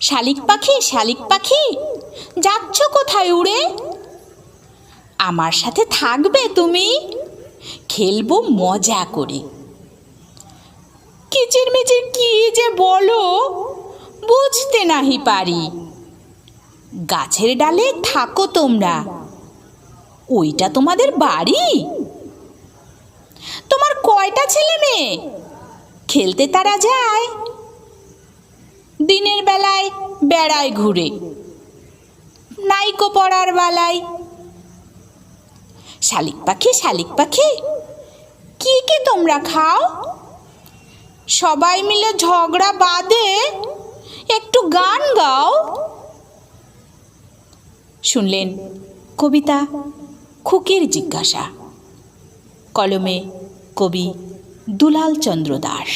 শালিক পাখি, যাচ্ছ কোথায় উড়ে? আমার সাথে থাকবে তুমি, খেলবো মজা করে। কিচিরমিচির কি যে বলো, বুঝতে নাহি পারি। গাছের ডালে থাকো তোমরা, ওইটা তোমাদের বাড়ি? তোমার কয়টা ছেলে মেয়ে? খেলতে তারা যায়? দিনের বেলায় বেড়ায় ঘুরে, নাইকো পড়ার বালাই। শালিক পাখি, কি কি তোমরা খাও? সবাই মিলে ঝগড়া বাঁধে, একটু গান গাও। শুনলেন কবিতা খুকির জিজ্ঞাসা, কলমে কবি দুলাল চন্দ্র দাস।